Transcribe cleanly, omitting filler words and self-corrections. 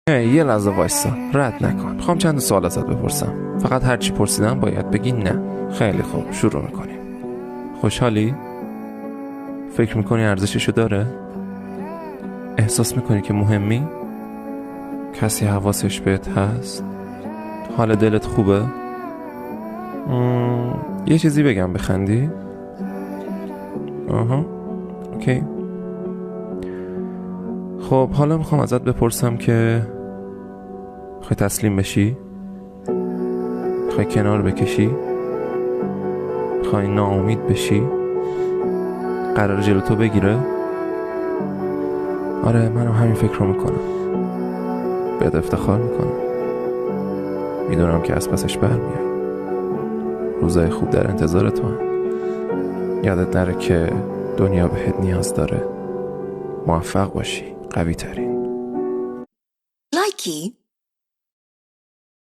یه لحظه وایسا، رد نکن. میخوام چند سوال ازت بپرسم. فقط هرچی پرسیدم باید بگی نه. خیلی خوب، شروع میکنیم. خوشحالی؟ فکر میکنی ارزششو داره؟ احساس میکنی که مهمی؟ کسی حواسش بهت هست؟ حال دلت خوبه؟ یه چیزی بگم بخندی؟ آها، اوکی. خب حالا میخوام ازت بپرسم که میخوای تسلیم بشی؟ میخوای کنار بکشی؟ میخوای ناامید بشی؟ قرار جلو تو بگیره؟ آره، منم همین فکر رو میکنم. بهت افتخار میکنم. میدونم که از پسش برمیای. روزای خوب در انتظار تو هم. یادت نره که دنیا بهت نیاز داره. موفق باشی، قوی ترین. Likey